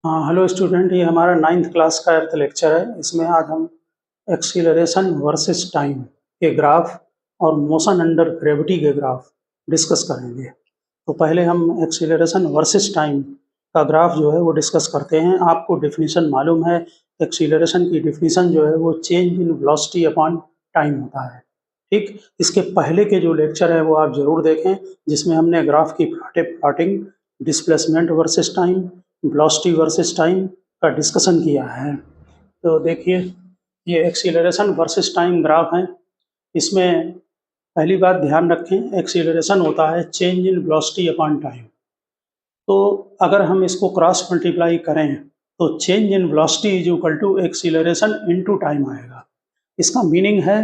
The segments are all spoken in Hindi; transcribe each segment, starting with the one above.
हाँ, हेलो स्टूडेंट, ये हमारा 9th क्लास का अर्थ लेक्चर है। इसमें आज हम एक्सीलरेशन वर्सेस टाइम के ग्राफ और मोशन अंडर ग्रेविटी के ग्राफ डिस्कस करेंगे। तो पहले हम एक्सीलरेशन वर्सेस टाइम का ग्राफ जो है वो डिस्कस करते हैं। आपको डेफिनेशन मालूम है, एक्सीलरेशन की डेफिनेशन जो है वो change in velocity upon time होता है। ठीक, इसके पहले के जो लेक्चर है वो आप ज़रूर देखें, जिसमें हमने ग्राफ की plotting, displacement versus time, velocity versus time का डिस्कशन किया है। तो देखिए, ये एक्सीलरेशन वर्सेस टाइम ग्राफ है। इसमें पहली बात ध्यान रखें, एक्सीलरेशन होता है change in velocity upon time. तो अगर हम इसको क्रॉस मल्टीप्लाई करें तो change in velocity is equal to acceleration into time आएगा। इसका मीनिंग है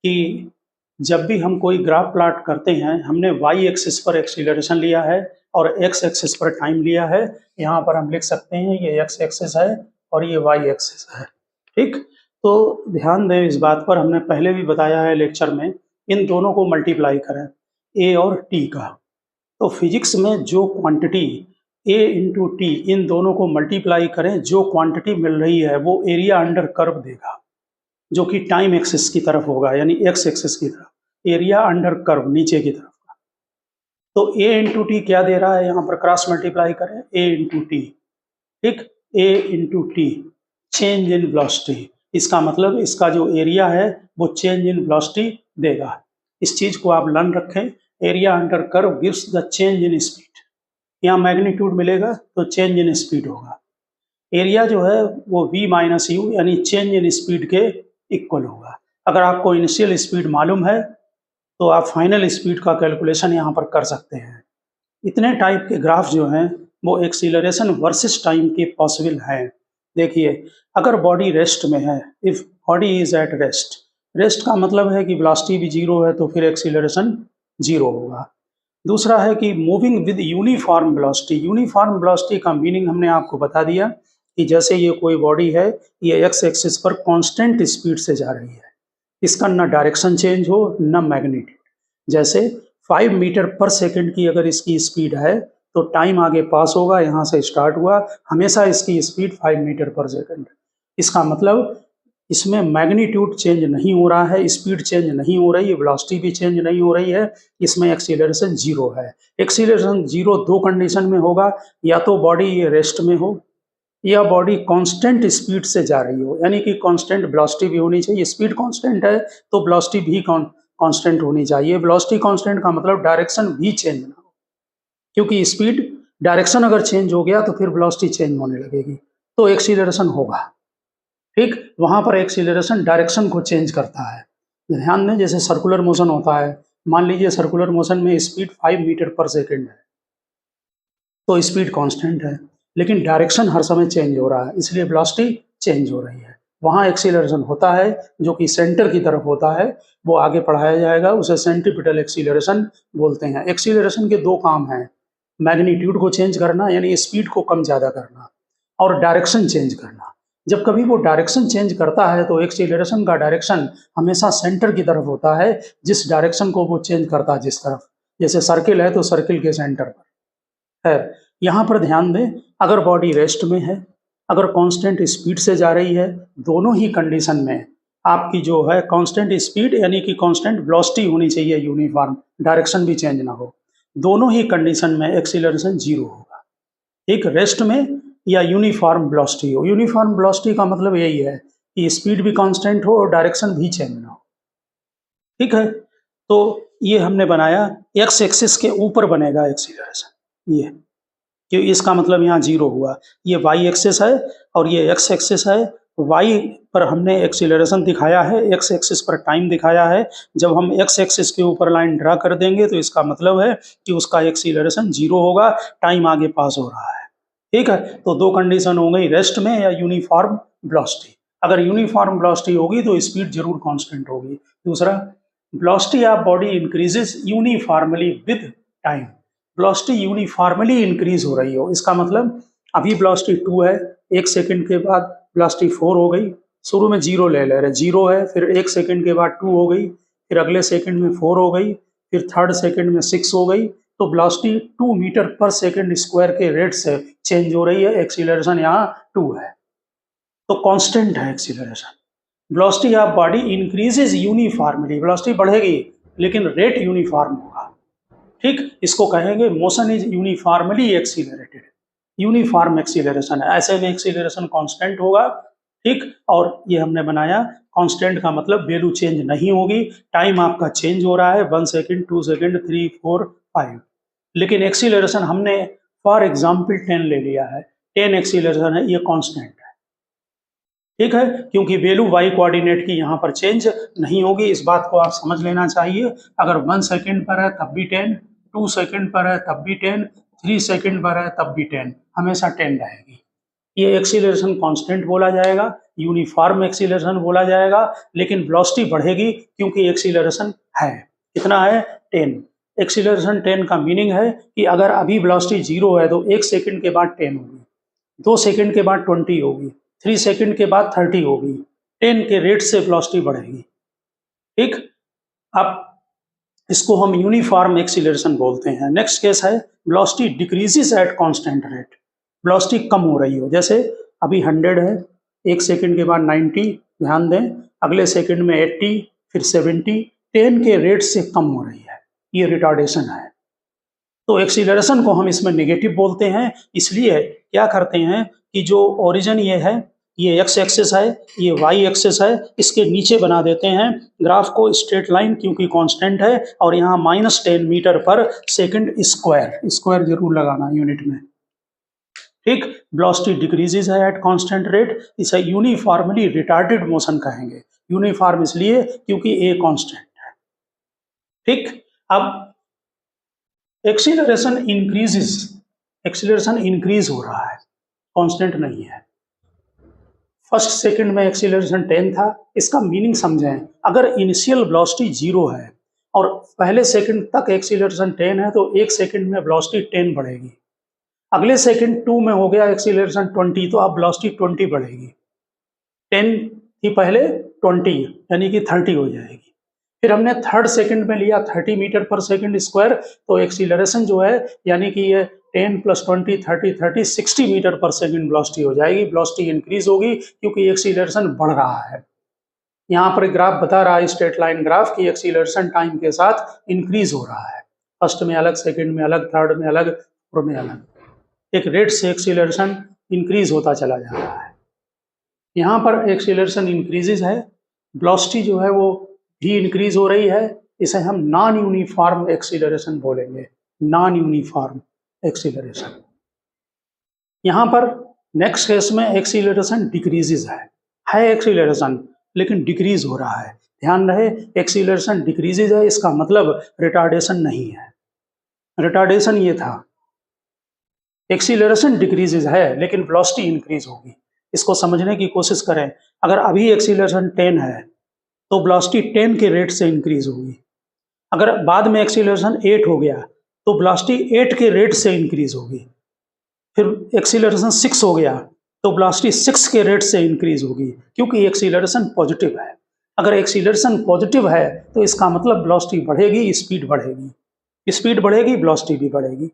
कि जब भी हम कोई ग्राफ प्लॉट करते हैं, हमने वाई एक्सिस पर एक्सीलरेशन लिया है और एक्स एक्सिस पर टाइम लिया है। यहाँ पर हम लिख सकते हैं ये एक्स एक्सिस है और ये वाई एक्सिस है। ठीक, तो ध्यान दें इस बात पर, हमने पहले भी बताया है लेक्चर में, इन दोनों को मल्टीप्लाई करें, ए और टी का। तो फिजिक्स में जो क्वांटिटी ए इंटू टी, इन दोनों को मल्टीप्लाई करें, जो क्वांटिटी मिल रही है वो एरिया अंडर कर्व देगा, जो कि टाइम एक्सिस की तरफ होगा, यानी एक्स एक्सिस की तरफ, एरिया अंडर कर्व नीचे की तरफ का। तो ए इंटू टी क्या दे रहा है, यहाँ पर क्रॉस मल्टीप्लाई करें, ए इंटू टी। ठीक, A into T change in velocity, इसका मतलब इसका जो एरिया है वो चेंज इन वेलोसिटी देगा। इस चीज को आप लर्न रखें, area under curve gives the change in speed. यहाँ मैग्नीट्यूड मिलेगा तो चेंज इन स्पीड होगा। एरिया जो है वो v माइनस यू, यानी चेंज इन स्पीड के इक्वल होगा। अगर आपको इनिशियल स्पीड मालूम है तो आप फाइनल स्पीड का कैलकुलेशन यहाँ पर कर सकते हैं। इतने टाइप के ग्राफ जो हैं वो एक्सीलरेशन वर्सेस टाइम के पॉसिबल हैं। देखिए, अगर बॉडी रेस्ट में है, if body is at rest, rest का मतलब है कि वेलोसिटी भी जीरो है, तो फिर एक्सीलरेशन जीरो होगा। दूसरा है कि moving with uniform velocity. Uniform velocity का मीनिंग हमने आपको बता दिया कि जैसे ये कोई बॉडी है, ये एक्स एक्सिस पर कांस्टेंट स्पीड से जा रही है, इसका ना डायरेक्शन चेंज हो ना मैग्नीट्यूड। जैसे 5 मीटर पर सेकंड की अगर इसकी स्पीड है तो टाइम आगे पास होगा, यहाँ से स्टार्ट हुआ, हमेशा इसकी स्पीड 5 मीटर पर सेकंड। इसका मतलब इसमें मैग्नीट्यूड चेंज नहीं हो रहा है, स्पीड चेंज नहीं हो रही है, वेलोसिटी भी चेंज नहीं हो रही है, इसमें एक्सीलरेशन जीरो है। एक्सीलरेशन जीरो दो कंडीशन में होगा, या तो बॉडी ये रेस्ट में हो या बॉडी कांस्टेंट स्पीड से जा रही हो, यानी कि कांस्टेंट वेलोसिटी भी होनी चाहिए। स्पीड कांस्टेंट है तो वेलोसिटी भी कांस्टेंट होनी चाहिए। वेलोसिटी कांस्टेंट का मतलब डायरेक्शन भी चेंज ना हो, क्योंकि स्पीड डायरेक्शन अगर चेंज हो गया तो फिर वेलोसिटी चेंज होने लगेगी, तो एक्सीलरेशन होगा। ठीक, वहां पर एक्सीलरेशन डायरेक्शन को चेंज करता है। ध्यान दें, जैसे सर्कुलर मोशन होता है, मान लीजिए सर्कुलर मोशन में स्पीड 5 मीटर पर सेकंड है, तो स्पीड कांस्टेंट है, लेकिन डायरेक्शन हर समय चेंज हो रहा है, इसलिए वेलोसिटी चेंज हो रही है। वहाँ एक्सीलरेशन होता है जो कि सेंटर की तरफ होता है, वो आगे पढ़ाया जाएगा, उसे सेंट्रीपिटल एक्सीलरेशन बोलते हैं। एक्सीलरेशन के दो काम हैं, मैग्नीट्यूड को चेंज करना यानी स्पीड को कम ज़्यादा करना, और डायरेक्शन चेंज करना। जब कभी वो डायरेक्शन चेंज करता है तो एक्सीलरेशन का डायरेक्शन हमेशा सेंटर की तरफ होता है, जिस डायरेक्शन को वो चेंज करता है जिस तरफ। जैसे सर्किल है तो सर्किल के सेंटर पर है। यहाँ पर ध्यान दें, अगर बॉडी रेस्ट में है, अगर कांस्टेंट स्पीड से जा रही है, दोनों ही कंडीशन में आपकी जो है कांस्टेंट स्पीड यानी कि कांस्टेंट वेलोसिटी होनी चाहिए, यूनिफॉर्म, डायरेक्शन भी चेंज ना हो। दोनों ही कंडीशन में एक्सीलरेशन जीरो होगा। एक रेस्ट में या यूनिफॉर्म वेलोसिटी हो। यूनिफॉर्म वेलोसिटी का मतलब यही है कि स्पीड भी कांस्टेंट हो और डायरेक्शन भी चेंज ना हो। ठीक है, तो ये हमने बनाया, एक्स एक्सिस के ऊपर बनेगा एक्सीलरेशन, ये कि इसका मतलब यहाँ जीरो हुआ। ये वाई एक्सिस है और ये एक्स एक्सिस है। वाई पर हमने एक्सीलरेशन दिखाया है, एक्स एक्सिस पर टाइम दिखाया है। जब हम एक्स एक्सिस के ऊपर लाइन ड्रा कर देंगे तो इसका मतलब है कि उसका एक्सीलरेशन जीरो होगा, टाइम आगे पास हो रहा है। ठीक है, तो दो कंडीशन हो गई, रेस्ट में या यूनिफॉर्म वेलोसिटी। अगर यूनिफॉर्म वेलोसिटी होगी तो स्पीड जरूर कांस्टेंट होगी। दूसरा, velocity of body increases uniformly with time. Velocity uniformly increase हो रही हो, इसका मतलब अभी वेलोसिटी 2 है, एक सेकंड के बाद वेलोसिटी 4 हो गई। शुरू में जीरो ले रहे, जीरो है, फिर एक सेकंड के बाद 2 हो गई, फिर अगले सेकंड में 4 हो गई, फिर थर्ड सेकंड में 6 हो गई, तो वेलोसिटी 2 मीटर पर सेकंड स्क्वायर के रेट से चेंज हो रही है, एक्सीलरेशन यहाँ 2 है, तो कांस्टेंट है acceleration. Velocity of body increases uniformly, velocity बढ़ेगी लेकिन रेट यूनिफॉर्म होगा, ठीक, इसको कहेंगे motion is uniformly accelerated, uniform acceleration है, ऐसे में एक्सीलरेशन कांस्टेंट होगा, ठीक। और ये हमने बनाया कांस्टेंट का मतलब वैल्यू चेंज नहीं होगी, टाइम आपका चेंज हो रहा है 1 सेकंड 2 सेकंड 3 4 5, लेकिन एक्सीलरेशन हमने फॉर एग्जांपल 10 ले लिया है, 10 एक्सीलरेशन है, ये कांस्टेंट है, ठीक है, क्योंकि वैल्यू वाई कोऑर्डिनेट की यहाँ पर चेंज नहीं होगी, इस बात को आप समझ लेना चाहिए। अगर 1 सेकंड पर है तब भी 10, 2 सेकंड पर है तब भी 10, 3 सेकंड पर है तब भी 10, हमेशा 10 रहेगी। ये एक्सीलरेशन कांस्टेंट बोला जाएगा, यूनिफॉर्म एक्सीलरेशन बोला जाएगा, लेकिन वेलोसिटी बढ़ेगी क्योंकि एक्सीलरेशन है, कितना है 10। एक्सीलरेशन 10 का मीनिंग है कि अगर अभी वेलोसिटी 0 है तो 1 सेकंड के बाद 10 होगी, 2 सेकंड के बाद 20 होगी, 3 सेकंड के बाद 30 होगी, 10 के रेट से वेलोसिटी बढ़ेगी, ठीक। अब इसको हम यूनिफॉर्म एक्सीलरेशन बोलते हैं। नेक्स्ट केस है velocity decreases at constant rate, velocity कम हो रही हो, जैसे अभी 100 है, 1 सेकंड के बाद 90, ध्यान दें, अगले सेकंड में 80, फिर 70, 10 के रेट से कम हो रही है, ये रिटार्डेशन है। तो एक्सीलरेशन को हम इसमें नेगेटिव बोलते हैं, इसलिए क्या करते हैं कि जो ओरिजिन ये है, ये एक्स एक्सिस है, ये वाई एक्सिस है, इसके नीचे बना देते हैं ग्राफ को स्ट्रेट लाइन, क्योंकि कांस्टेंट है, और यहाँ -10 मीटर पर सेकंड स्क्वायर, स्क्वायर जरूर लगाना यूनिट में, ठीक। वेलोसिटी डिक्रीजेज है एट कांस्टेंट रेट, इसे यूनिफॉर्मली रिटार्डेड मोशन कहेंगे, यूनिफॉर्म इसलिए क्योंकि ए कांस्टेंट है, ठीक। अब एक्सीलरेशन इंक्रीजेस, एक्सीलरेशन इंक्रीज हो रहा है, कांस्टेंट नहीं है। फर्स्ट सेकंड में एक्सीलरेशन 10 था, इसका मीनिंग समझें, अगर इनिशियल वेलोसिटी 0 है और पहले सेकंड तक एक्सीलरेशन 10 है तो 1 सेकंड में वेलोसिटी 10 बढ़ेगी, अगले सेकंड 2 में हो गया एक्सीलरेशन 20 तो अब वेलोसिटी 20 बढ़ेगी, 10 थी पहले 20 यानी कि 30 हो जाएगी। फिर हमने थर्ड सेकंड में लिया 30 मीटर पर सेकंड स्क्वायर, तो एक्सीलरेशन जो है यानी कि ये 10 + 20 30 60 मीटर पर सेकंड वेलोसिटी हो जाएगी, वेलोसिटी इंक्रीज होगी क्योंकि एक्सीलरेशन बढ़ रहा है। यहाँ पर ग्राफ बता रहा है, स्ट्रेट लाइन ग्राफ, की एक्सीलरेशन टाइम के साथ इंक्रीज हो रहा है, फर्स्ट में अलग, सेकंड में अलग, थर्ड में अलग, फोर्थ में अलग, एक रेट से एक्सीलरेशन इंक्रीज होता चला जा रहा है। यहाँ पर एक्सीलरेशन इंक्रीजेज है, वेलोसिटी जो है वो भी इंक्रीज हो रही है, इसे हम नॉन यूनिफॉर्म एक्सीलरेशन बोलेंगे, नॉन यूनिफॉर्म एक्सीलरेशन। यहाँ पर नेक्स्ट केस में एक्सीलरेशन डिक्रीजेज है एक्सीलरेशन लेकिन डिक्रीज हो रहा है, ध्यान रहे एक्सीलरेशन डिक्रीजेज है, इसका मतलब रिटार्डेशन नहीं है, रिटार्डेशन ये था, एक्सीलरेशन डिक्रीजेज है लेकिन वेलोसिटी इंक्रीज होगी। इसको समझने की कोशिश करें, अगर अभी एक्सीलरेशन 10 है तो वेलोसिटी 10 के रेट से इंक्रीज होगी, अगर बाद में एक्सीलरेशन 8 हो गया तो वेलोसिटी 8 के रेट से इंक्रीज होगी, फिर एक्सीलरेशन 6 हो गया तो वेलोसिटी 6 के रेट से इंक्रीज होगी, क्योंकि एक्सीलरेशन पॉजिटिव है। अगर एक्सीलरेशन पॉजिटिव है तो इसका मतलब वेलोसिटी बढ़ेगी, स्पीड बढ़ेगी, स्पीड बढ़ेगी वेलोसिटी भी बढ़ेगी।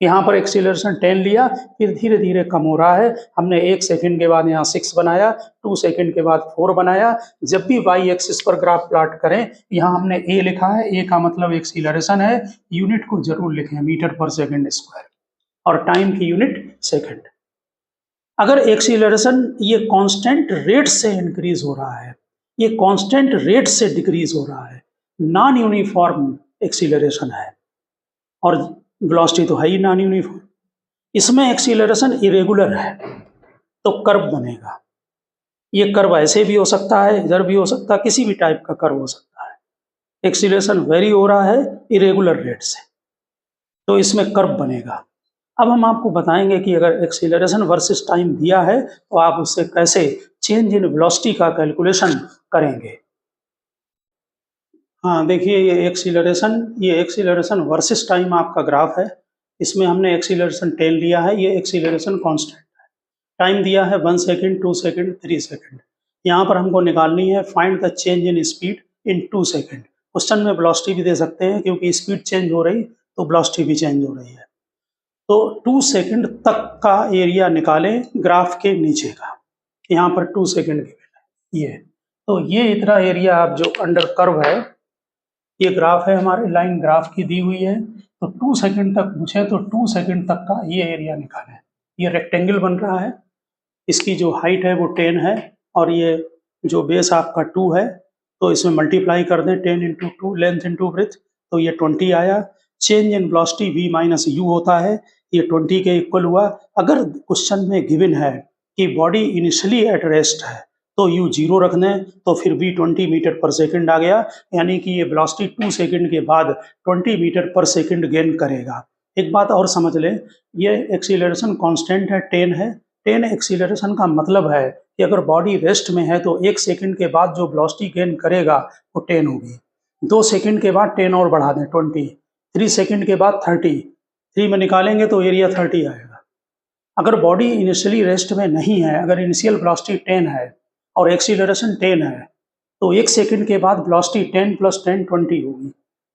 यहाँ पर एक्सीलरेशन 10 लिया, फिर धीरे धीरे कम हो रहा है, हमने 1 सेकंड के बाद यहाँ 6 बनाया, 2 सेकंड के बाद 4 बनाया। जब भी वाई एक्सिस पर ग्राफ प्लॉट करें, यहाँ हमने ए लिखा है, ए का मतलब एक्सीलरेशन है, यूनिट को जरूर लिखें मीटर पर सेकंड स्क्वायर, और टाइम की यूनिट सेकंड। अगर एक्सीलरेशन ये कांस्टेंट रेट से इंक्रीज हो रहा है, ये कांस्टेंट रेट से डिक्रीज हो रहा है, नॉन यूनिफॉर्म एक्सीलरेशन है, और वेलोसिटी तो है ही नॉन यूनिफॉर्म, इसमें एक्सीलरेशन इरेगुलर है तो कर्व बनेगा। ये कर्व ऐसे भी हो सकता है, इधर भी हो सकता है, किसी भी टाइप का कर्व हो सकता है। एक्सीलरेशन वेरी हो रहा है इरेगुलर रेट से, तो इसमें कर्व बनेगा। अब हम आपको बताएंगे कि अगर एक्सीलरेशन वर्सेस टाइम दिया है तो आप उससे कैसे चेंज इन वेलोसिटी का कैलकुलेशन करेंगे। हाँ देखिए, ये एक्सीलरेशन वर्सेस टाइम आपका ग्राफ है, इसमें हमने एक्सीलरेशन 10 लिया है, ये एक्सीलरेशन कांस्टेंट है, टाइम दिया है 1 सेकंड 2 सेकंड 3 सेकंड। यहाँ पर हमको निकालनी है find the change in speed in 2 second. Question में वेलोसिटी भी दे सकते हैं, क्योंकि स्पीड चेंज हो रही तो वेलोसिटी भी चेंज हो रही है। तो 2 सेकंड तक का एरिया निकालें ग्राफ के नीचे का। यहाँ पर 2 सेकंड गिवन है ये। तो ये इतना एरिया आप जो अंडर कर्व है, ये ग्राफ है हमारे, लाइन ग्राफ की दी हुई है। तो 2 सेकंड तक पूछे तो 2 सेकंड तक का ये एरिया निकालें। ये रेक्टेंगल बन रहा है, इसकी जो हाइट है वो 10 है और ये जो बेस आपका 2 है, तो इसमें मल्टीप्लाई कर दें 10 इंटू 2 लेंथ इंटू ब्रेथ, तो ये 20 आया। Change in velocity v minus you होता है, ये 20 के इक्वल हुआ। अगर क्वेश्चन में गिवन है कि बॉडी इनिशियली एट रेस्ट है तो u 0 रख दें, तो फिर v 20 मीटर पर सेकंड आ गया, यानी कि ये वेलोसिटी 2 सेकंड के बाद 20 मीटर पर सेकंड गेन करेगा। एक बात और समझ लें, ये एक्सीलरेशन कांस्टेंट है, 10 है। 10 एक्सीलरेशन का मतलब है कि अगर बॉडी रेस्ट में है तो 1 सेकंड के बाद जो वेलोसिटी गेन करेगा वो 10 होगी। 2 सेकंड के बाद 10 और बढ़ा दें 20, 3 सेकंड के बाद 30, 3 में निकालेंगे तो एरिया 30 आएगा। अगर बॉडी इनिशियली रेस्ट में नहीं है, अगर इनिशियल वेलोसिटी 10 है और एक्सीलरेशन 10 है, तो 1 सेकंड के बाद वेलोसिटी 10 प्लस 10 20 होगी।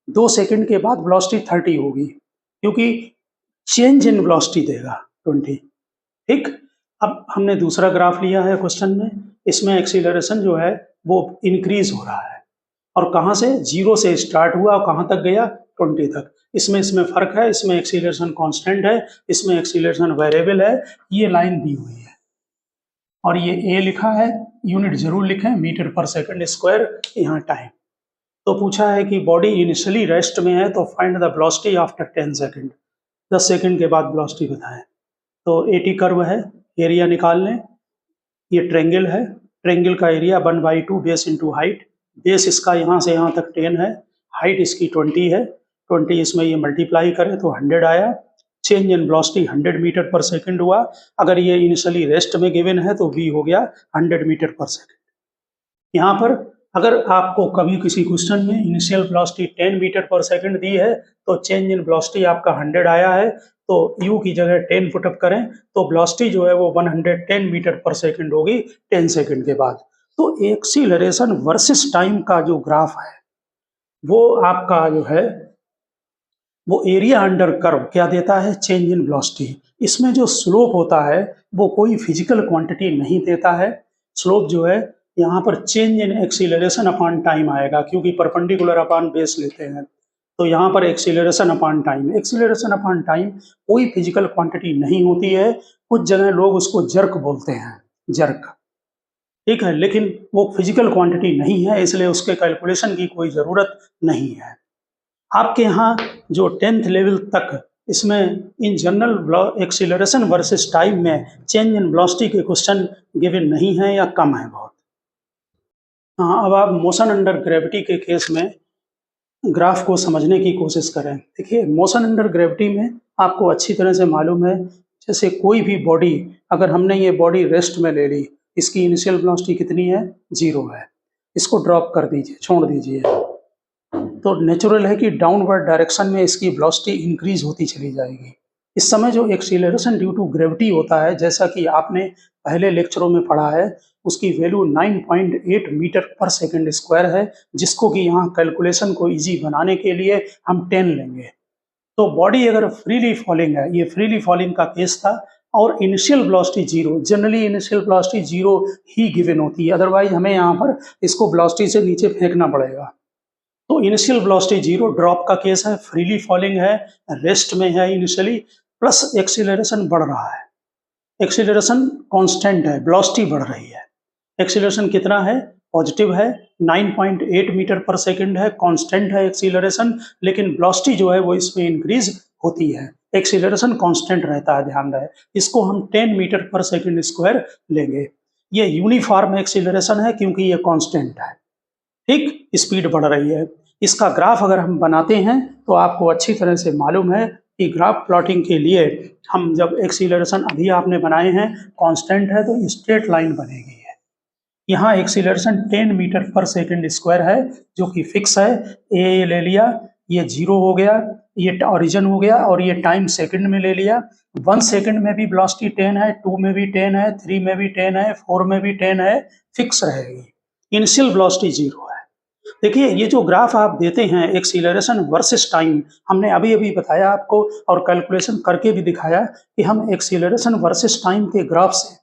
2 सेकंड के बाद वेलोसिटी 30 होगी, क्योंकि चेंज इन वेलोसिटी देगा 20। ठीक, अब हमने दूसरा ग्राफ लिया है क्वेश्चन में, इसमें एक्सीलरेशन जो है वो इंक्रीज हो रहा है और कहाँ से, 0 से स्टार्ट हुआ और कहाँ तक गया, 20 तक। इसमें फर्क है, इसमें एक्सीलरेशन कांस्टेंट है, इसमें एक्सीलरेशन वेरिएबल है। ये लाइन दी हुई है और ये ए लिखा है, यूनिट जरूर लिखें, मीटर पर सेकंड स्क्वायर, यहाँ टाइम। तो पूछा है कि बॉडी इनिशियली रेस्ट में है तो find the velocity after 10 second, 10 second के बाद वेलोसिटी बताएं। तो 80 कर्व है, एरिया निकाल लें। ये ट्रेंगल है, ट्रेंगल का area 1/2 base into height. Base इसका यहाँ से यहाँ तक 10 है, हाइट इसकी 20 है, 20 इसमें ये मल्टीप्लाई करें तो 100 आया। चेंज इन वेलोसिटी 100 मीटर पर सेकंड हुआ। अगर ये इनिशियली रेस्ट में गिवन है तो v हो गया 100 मीटर पर सेकंड। यहाँ पर अगर आपको कभी किसी क्वेश्चन में इनिशियल वेलोसिटी 10 मीटर पर सेकंड दी है तो चेंज इन वेलोसिटी आपका 100 आया है, तो u की जगह 10 पुटअप करें तो वेलोसिटी जो है वो 110 मीटर पर सेकंड होगी 10 सेकंड के बाद। तो एक्सीलरेशन वर्सेस टाइम का जो ग्राफ है वो आपका जो है वो एरिया अंडर कर्व क्या देता है, चेंज इन वेलोसिटी। इसमें जो स्लोप होता है वो कोई फिजिकल क्वांटिटी नहीं देता है। स्लोप जो है यहाँ पर change in acceleration upon time आएगा, क्योंकि परपेंडिकुलर अपॉन बेस लेते हैं। तो यहाँ पर acceleration upon time, acceleration upon time कोई फिजिकल क्वांटिटी नहीं होती है। कुछ जगह लोग उसको जर्क बोलते हैं, जर्क, ठीक है, लेकिन वो फिजिकल क्वांटिटी नहीं है, इसलिए उसके कैलकुलेशन की कोई ज़रूरत नहीं है। आपके यहाँ जो 10th लेवल तक इसमें in general acceleration versus time में चेंज इन वेलोसिटी के क्वेश्चन गिवन नहीं है या कम है बहुत। हाँ, अब आप मोशन अंडर ग्रेविटी के केस में ग्राफ को समझने की कोशिश करें। देखिए, मोशन अंडर ग्रेविटी में आपको अच्छी तरह से मालूम है, जैसे कोई भी बॉडी, अगर हमने ये बॉडी रेस्ट में ले ली, इसकी इनिशियल वेलोसिटी कितनी है, 0 है, इसको ड्रॉप कर दीजिए, छोड़ दीजिए, तो नेचुरल है कि डाउनवर्ड डायरेक्शन में इसकी वेलोसिटी इंक्रीज होती चली जाएगी। इस समय जो एक्सीलरेशन ड्यू टू ग्रेविटी होता है, जैसा कि आपने पहले लेक्चरों में पढ़ा है, उसकी वैल्यू 9.8 मीटर पर सेकंड स्क्वायर है, जिसको कि यहाँ कैलकुलेशन को इजी बनाने के लिए हम 10 लेंगे। तो बॉडी अगर फ्रीली फॉलिंग है, ये फ्रीली फॉलिंग का केस था, और initial velocity 0, generally initial velocity 0 ही गिवन होती है, अदरवाइज हमें यहाँ पर इसको वेलोसिटी से नीचे फेंकना पड़ेगा। तो इनिशियल वेलोसिटी 0, ड्रॉप का केस है, फ्रीली फॉलिंग है, रेस्ट में है इनिशियली, प्लस एक्सीलरेशन बढ़ रहा है, एक्सीलरेशन कांस्टेंट है, वेलोसिटी बढ़ रही है। एक्सीलरेशन कितना है, पॉजिटिव है, 9.8 मीटर पर सेकंड है, कांस्टेंट है एक्सीलरेशन, लेकिन वेलोसिटी जो है वो इसमें इंक्रीज होती है। एक्सीलरेशन कांस्टेंट रहता है, ध्यान रहे, इसको हम 10 मीटर पर सेकंड स्क्वायर लेंगे। ये यूनिफॉर्म एक्सीलरेशन है क्योंकि ये कांस्टेंट है, ठीक, स्पीड बढ़ रही है। इसका ग्राफ अगर हम बनाते हैं तो आपको अच्छी तरह से मालूम है कि ग्राफ प्लॉटिंग के लिए हम जब एक्सीलरेशन अभी आपने बनाए हैं कांस्टेंट है तो स्ट्रेट लाइन बनेगी है। यहाँ एक्सीलरेशन 10 मीटर पर सेकंड स्क्वायर है जो कि फिक्स है, ए ले लिया, ये 0 हो गया, ये ओरिजिन हो गया, और ये टाइम सेकंड में ले लिया। 1 सेकंड में भी वेलोसिटी 10 है, 2 में भी 10 है, 3 में भी 10 है, 4 में भी 10 है, फिक्स रहेगी। इनिशियल वेलोसिटी 0 है। देखिए ये जो ग्राफ आप देते हैं एक्सीलरेशन वर्सेस टाइम, हमने अभी अभी बताया आपको और कैलकुलेशन करके भी दिखाया कि हम एक्सीलरेशन वर्सेस टाइम के ग्राफ से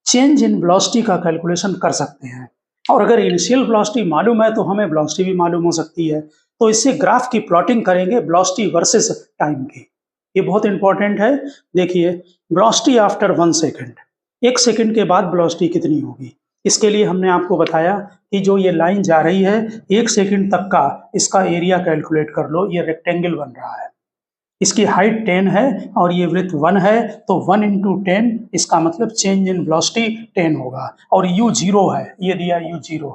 चेंज इन वेलोसिटी का कैलकुलेशन कर सकते हैं। और अगर इनिशियल वेलोसिटी मालूम है तो हमें वेलोसिटी भी मालूम हो सकती है। तो इससे ग्राफ की प्लॉटिंग करेंगे वेलोसिटी वर्सेस टाइम की। ये बहुत इंपॉर्टेंट है। देखिए वेलोसिटी आफ्टर 1 सेकंड, 1 सेकंड के बाद वेलोसिटी कितनी होगी। इसके लिए हमने आपको बताया कि जो ये लाइन जा रही है 1 सेकंड तक का, इसका एरिया कैलकुलेट कर लो। ये रेक्टेंगल बन रहा है, इसकी हाइट 10 है और ये विड्थ 1 है, तो 1 इंटू 10 इसका मतलब चेंज इन वेलोसिटी 10 होगा। और u 0 है, ये दिया u 0,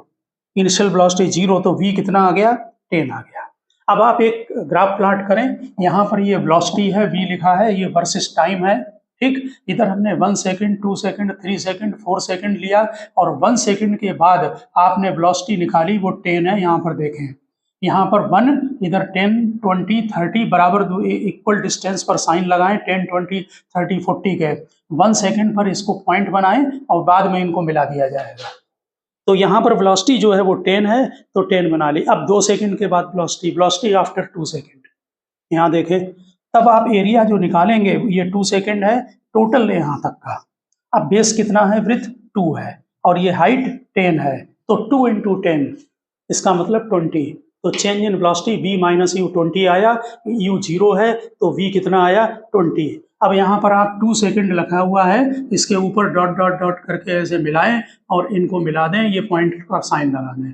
इनिशियल वेलोसिटी 0, तो v कितना आ गया, 10 आ गया। अब आप एक ग्राफ प्लॉट करें, यहाँ पर ये वेलोसिटी है, v लिखा है, ये वर्सेस टाइम है, ठीक। इधर हमने 1 सेकंड, 2 सेकंड, 3 सेकंड, 4 सेकंड लिया और 1 सेकंड के बाद आपने वेलोसिटी निकाली, वो 10 है। यहाँ पर देखें, यहाँ पर 1, इधर 10, 20, 30 बराबर इक्वल डिस्टेंस पर साइन लगाएं, 10, 20, 30, 40 के। 1 सेकंड पर इसको पॉइंट बनाएं और बाद में इनको मिला दिया जाएगा। तो यहाँ पर वेलोसिटी जो है वो 10 है, तो 10 बना ली। अब 2 सेकंड के बाद वेलोसिटी आफ्टर 2 सेकंड, यहाँ देखें, तब आप एरिया जो निकालेंगे, ये 2 सेकंड है टोटल यहाँ तक का। अब बेस कितना है, विड्थ 2 है और ये हाइट 10 है, तो 2 इंटू 10 इसका मतलब 20। तो change in velocity v minus you 20 आया, u 0 है तो v कितना आया, 20। अब यहाँ पर आप 2 सेकंड लिखा हुआ है, इसके ऊपर डॉट डॉट डॉट करके ऐसे मिलाएं और इनको मिला दें, ये पॉइंट का साइन लगा दें,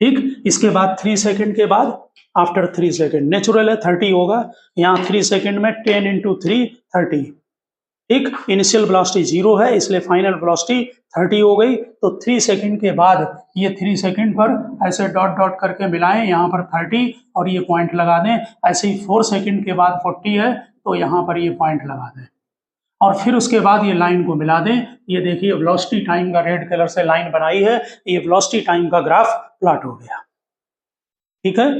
ठीक। इसके बाद 3 सेकंड के बाद, आफ्टर 3 सेकंड, नेचुरल है 30 होगा, यहाँ 3 सेकंड में 10 इंटू 3 30, ठीक। इनिशियल वेलोसिटी 0 है इसलिए फाइनल वेलोसिटी 30 हो गई। तो 3 सेकंड के बाद ये 3 सेकंड पर ऐसे डॉट डॉट करके मिलाएं, यहाँ पर 30 और ये पॉइंट लगा दें। ऐसे ही 4 सेकंड के बाद 40 है तो यहाँ पर ये पॉइंट लगा दें और फिर उसके बाद ये लाइन को मिला दें। ये देखिए वेलोसिटी टाइम का रेड कलर से लाइन बनाई है, ये वेलोसिटी टाइम का ग्राफ प्लॉट हो गया, ठीक है।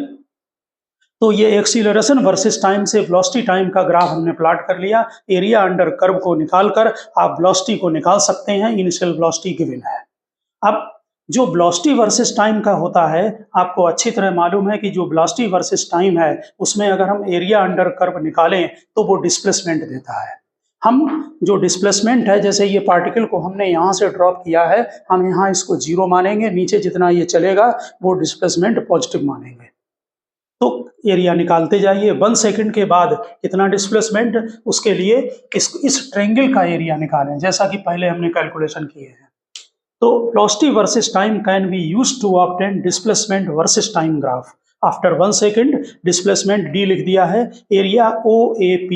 तो ये एक्सीलरेशन वर्सेस टाइम से वेलोसिटी टाइम का ग्राफ हमने प्लॉट कर लिया। एरिया अंडर कर्व को निकालकर आप वेलोसिटी को निकाल सकते हैं, इनिशियल वेलोसिटी गिवन है। अब जो वेलोसिटी वर्सेस टाइम का होता है, आपको अच्छी तरह मालूम है कि जो वेलोसिटी वर्सेस टाइम है उसमें अगर हम एरिया अंडर कर्व निकालें तो वो डिस्प्लेसमेंट देता है। हम जो डिस्प्लेसमेंट है, जैसे ये पार्टिकल को हमने यहाँ से ड्रॉप किया है, हम यहाँ इसको 0 मानेंगे, नीचे जितना ये चलेगा वो डिस्प्लेसमेंट पॉजिटिव मानेंगे। तो एरिया निकालते जाइए। 1 सेकंड के बाद कितना डिस्प्लेसमेंट, उसके लिए इस ट्रायंगल का एरिया निकालें, जैसा कि पहले हमने कैलकुलेशन किए हैं। तो velocity versus time can be used to obtain displacement versus time graph. After 1 second displacement d लिख दिया है, एरिया OAP,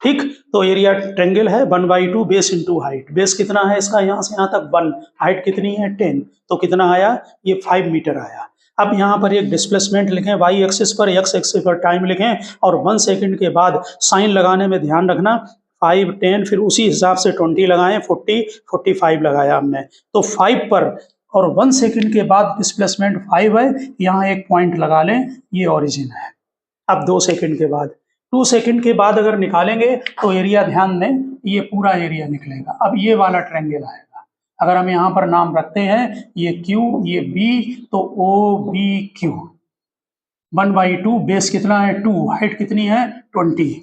ठीक। तो एरिया ट्रायंगल है 1/2 बेस इंटू हाइट। बेस कितना है इसका, यहाँ से यहाँ तक 1, हाइट कितनी है 10, तो कितना आया, ये 5 मीटर आया। अब यहाँ पर एक डिस्प्लेसमेंट लिखें y एक्सिस पर, x एक्सिस पर टाइम लिखें और 1 सेकंड के बाद साइन लगाने में ध्यान रखना, 5, 10, फिर उसी हिसाब से 20 लगाएं, 40, 45 लगाया हमने, तो 5 पर और 1 सेकंड के बाद डिस्प्लेसमेंट 5 है, यहाँ एक पॉइंट लगा लें, ये ओरिजिन है। अब 2 सेकंड के बाद, 2 सेकंड के बाद अगर निकालेंगे तो एरिया ध्यान दें, ये पूरा एरिया निकलेगा। अब ये वाला ट्रायंगल आएगा, अगर हम यहाँ पर नाम रखते हैं, ये Q, ये B, तो OBQ। 1/2 बेस कितना है 2, हाइट कितनी है 20,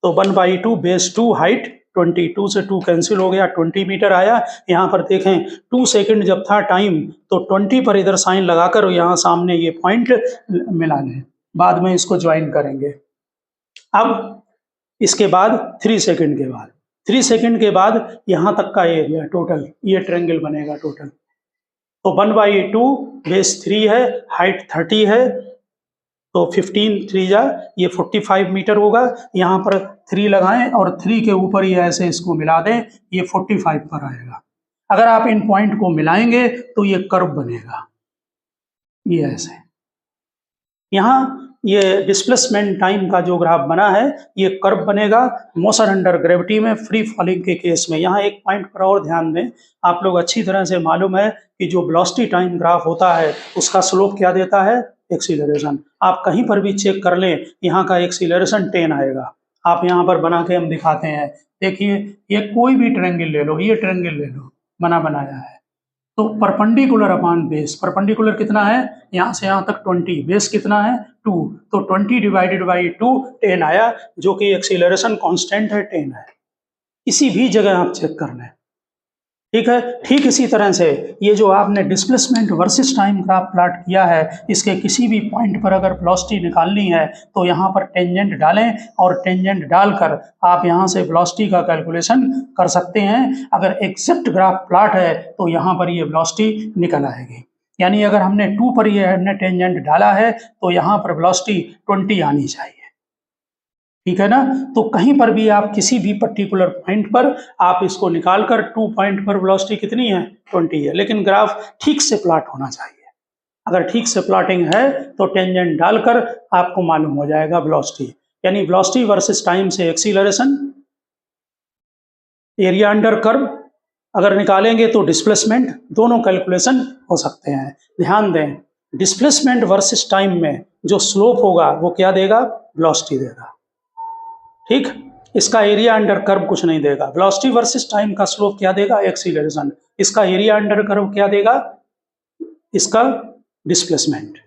तो 1/2 बेस 2, हाइट 22 से 2 कैंसिल हो गया, 20 मीटर आया। यहाँ पर देखें 2 सेकंड जब था टाइम, तो 20 पर इधर साइन लगाकर यहाँ सामने ये पॉइंट मिला लें, बाद में इसको ज्वाइन करेंगे। अब इसके बाद 3 सेकंड के बाद, 3 सेकंड के बाद यहाँ तक का एरिया टोटल, ये ट्रायंगल बनेगा टोटल। तो 1/2 बेस 3 है, हाइट 30 है, तो 15 3 जा, ये 45 मीटर होगा। यहाँ पर 3 लगाएं और 3 के ऊपर ये ऐसे इसको मिला दें, ये 45 पर आएगा। अगर आप इन पॉइंट को मिलाएंगे तो ये कर्व बनेगा, ये ऐसे। यहाँ ये डिस्प्लेसमेंट टाइम का जो ग्राफ बना है, ये कर्व बनेगा मोशन अंडर ग्रेविटी में, फ्री फॉलिंग के केस में। यहाँ एक पॉइंट पर और ध्यान दें, आप लोग अच्छी तरह से मालूम है कि जो वेलोसिटी टाइम ग्राफ होता है उसका स्लोप क्या देता है, एक्सीलरेशन। आप कहीं पर भी चेक कर लें, यहाँ का एक्सीलरेशन 10 आएगा। आप यहाँ पर बना के हम दिखाते हैं, देखिए ये कोई भी ट्रायंगल ले लो, ये ट्रायंगल ले लो, बनाया है, तो परपेंडिकुलर अपॉन बेस, परपेंडिकुलर कितना है, यहाँ से यहाँ तक 20, बेस कितना है 2, तो 20 डिवाइडेड बाई 2 10 आया, जो कि एक्सीलरेशन कांस्टेंट है 10 है। किसी भी जगह आप चेक कर लें, ठीक है। ठीक इसी तरह से ये जो आपने displacement versus time graph plot किया है, इसके किसी भी पॉइंट पर अगर वेलोसिटी निकालनी है तो यहाँ पर टेंजेंट डालें और टेंजेंट डालकर आप यहाँ से वेलोसिटी का कैलकुलेशन कर सकते हैं। अगर एग्जैक्ट ग्राफ प्लॉट है तो यहाँ पर ये वेलोसिटी निकल आएगी, यानी अगर हमने 2 पर ये हमने टेंजेंट डाला है तो यहाँ पर वेलोसिटी 20 आनी चाहिए, ठीक है ना। तो कहीं पर भी आप किसी भी पर्टिकुलर पॉइंट पर आप इसको निकालकर 2 पॉइंट पर वेलोसिटी कितनी है 20 है, लेकिन ग्राफ ठीक से प्लॉट होना चाहिए। अगर ठीक से प्लॉटिंग है तो टेंजेंट डालकर आपको मालूम हो जाएगा वेलोसिटी, यानी वेलोसिटी वर्सेस टाइम से एक्सीलरेशन, एरिया अंडर कर्व अगर निकालेंगे तो डिस्प्लेसमेंट, दोनों कैलकुलेशन हो सकते हैं। ध्यान दें, डिस्प्लेसमेंट वर्सेस टाइम में जो स्लोप होगा वो क्या देगा, वेलोसिटी देगा, ठीक। इसका एरिया अंडर कर्व कुछ नहीं देगा। वेलोसिटी वर्सेस टाइम का स्लोप क्या देगा, एक्सीलरेशन। इसका एरिया अंडर कर्व क्या देगा, इसका डिस्प्लेसमेंट।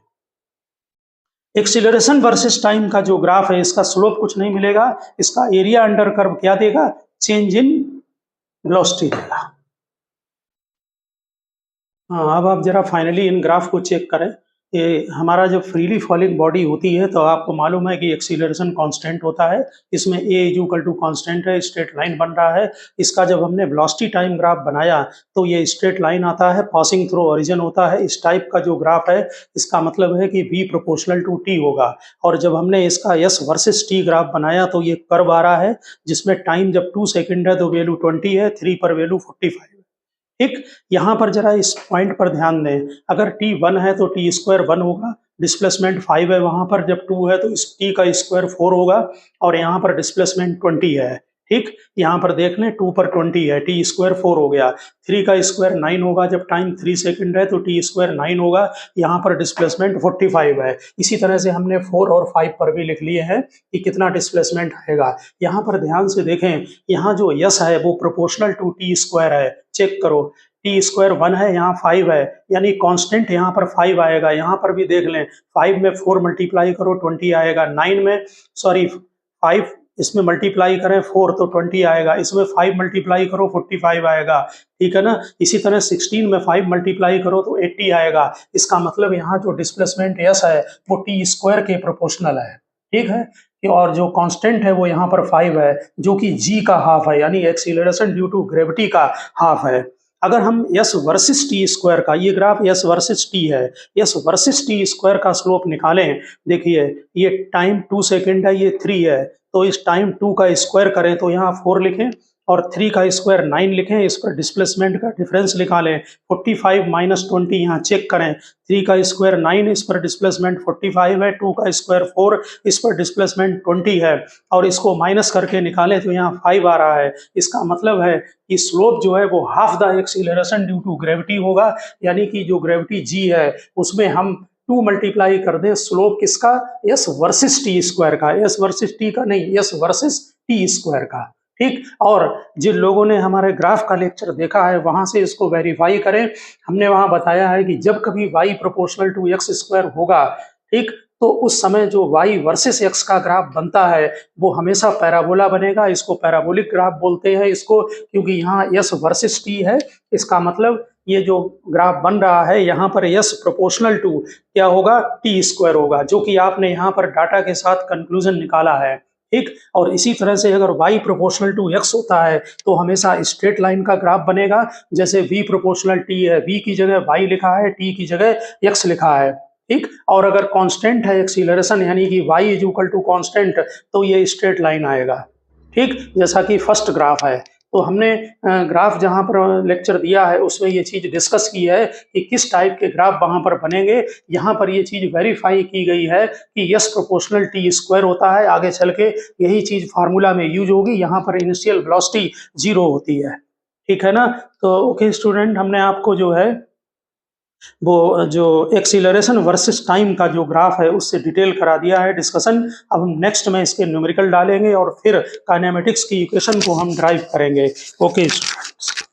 एक्सीलरेशन वर्सेस टाइम का जो ग्राफ है इसका स्लोप कुछ नहीं मिलेगा, इसका एरिया अंडर कर्व क्या देगा, चेंज इन वेलोसिटी देगा। हाँ, अब आप जरा फाइनली इन ग्राफ को चेक करें। ये हमारा जब फ्रीली फॉलिंग बॉडी होती है तो आपको मालूम है कि एक्सीलरेशन कांस्टेंट होता है, इसमें a इक्वल टू कांस्टेंट है, स्ट्रेट लाइन बन रहा है। इसका जब हमने वेलोसिटी टाइम ग्राफ बनाया तो ये स्ट्रेट लाइन आता है, पासिंग थ्रू ओरिजिन होता है। इस टाइप का जो ग्राफ है इसका मतलब है कि v प्रोपोर्शनल टू t होगा। और जब हमने इसका s वर्सेस t ग्राफ बनाया तो ये कर्व आ रहा है जिसमें टाइम जब 2 सेकेंड है तो वैल्यू 20 है, 3 पर वैल्यू 45 है, ठीक। यहाँ पर जरा इस पॉइंट पर ध्यान दें, अगर t 1 है तो t स्क्वायर 1 होगा, डिस्प्लेसमेंट 5 है, वहां पर जब 2 है तो इस t का स्क्वायर 4 होगा, और यहाँ पर डिस्प्लेसमेंट 20 है, ठीक। यहाँ पर देख लें 2 पर 20 है, t स्क्वायर 4 हो गया, 3 का स्क्वायर 9 होगा, जब टाइम 3 सेकंड है तो t स्क्वायर 9 होगा, यहाँ पर डिस्प्लेसमेंट 45 है। इसी तरह से हमने 4 और 5 पर भी लिख लिए हैं कि कितना डिस्प्लेसमेंट आएगा। यहाँ पर ध्यान से देखें, यहाँ जो यस है वो प्रोपोर्शनल टू टी स्क्वायर है, चेक करो, टी स्क्वायर 1 है, यहाँ 5 है, यानी कांस्टेंट यहाँ पर 5 आएगा। यहाँ पर भी देख लें, 5 में 4 मल्टीप्लाई करो 20 आएगा, 9 में 5 इसमें मल्टीप्लाई करें 4 तो 20 आएगा, इसमें 5 मल्टीप्लाई करो 45 आएगा, ठीक है ना। इसी तरह 16 में 5 मल्टीप्लाई करो तो 80 आएगा। इसका मतलब यहाँ जो डिस्प्लेसमेंट यस है वो टी स्क्वायर के प्रोपोर्शनल है, ठीक है। और जो कांस्टेंट है वो यहाँ पर 5 है, जो कि g का हाफ है, यानी एक्सीलरेशन ड्यू टू ग्रेविटी का हाफ है। अगर हम यस वर्सेस टी स्क्वायर का, ये ग्राफ यस वर्सेस टी है, यस वर्सेस टी स्क्वायर का स्लोप निकालें, देखिए ये टाइम 2 सेकेंड है, ये 3 है, तो इस टाइम 2 का स्क्वायर करें तो यहाँ 4 लिखें और 3 का स्क्वायर 9 लिखें, इस पर डिस्प्लेसमेंट का डिफरेंस निकालें, 45 माइनस 20 यहाँ चेक करें, 3 का स्क्वायर 9, इस पर डिस्प्लेसमेंट 45 है, 2 का स्क्वायर 4, इस पर डिस्प्लेसमेंट 20 है, और इसको माइनस करके निकालें तो यहाँ 5 आ रहा है। इसका मतलब है कि स्लोप जो है वो half the acceleration due to gravity होगा, यानी कि जो ग्रेविटी g है उसमें हम 2 मल्टीप्लाई कर दें स्लोप किसका, एस वर्सेस टी स्क्वायर का, एस वर्सेस टी का नहीं, एस वर्सेस टी स्क्वायर का, ठीक। और जिन लोगों ने हमारे ग्राफ का लेक्चर देखा है वहां से इसको वेरीफाई करें। हमने वहां बताया है कि जब कभी y proportional to x square होगा, ठीक, तो उस समय जो y वर्सेस x का ग्राफ बनता है वो हमेशा पैराबोला बनेगा। इसको पैराबोलिक ग्राफ बोलते हैं इसको, क्योंकि यहाँ s वर्सेस t है। इसका मतलब ये जो ग्राफ बन रहा है यहाँ पर s प्रोपोर्शनल टू क्या होगा, t स्क्वायर होगा, जो कि आपने यहाँ पर डाटा के साथ कंक्लूजन निकाला है, ठीक। और इसी तरह से अगर y प्रोपोर्शनल टू x होता है तो हमेशा स्ट्रेट लाइन का ग्राफ बनेगा। जैसे v प्रोपोर्शनल t है, v की जगह y लिखा है, t की जगह x लिखा है, ठीक। और अगर कांस्टेंट है एक्सीलरेशन यानी कि y is equal to constant तो ये स्ट्रेट लाइन आएगा, ठीक, जैसा कि फर्स्ट ग्राफ है। तो हमने ग्राफ जहां पर लेक्चर दिया है उसमें ये चीज़ डिस्कस की है कि किस टाइप के ग्राफ वहां पर बनेंगे। यहाँ पर ये चीज़ वेरीफाई की गई है कि यस प्रोपोर्शनल टी स्क्वायर होता है, आगे चल के यही चीज़ फार्मूला में यूज होगी। यहाँ पर इनिशियल वेलोसिटी 0 होती है, ठीक है ना। तो ओके स्टूडेंट, हमने आपको जो है वो जो एक्सीलरेशन वर्सेस टाइम का जो ग्राफ है उससे डिटेल करा दिया है डिस्कशन। अब हम नेक्स्ट में इसके न्यूमेरिकल डालेंगे और फिर काइनेमेटिक्स की इक्वेशन को हम ड्राइव करेंगे। Okay students.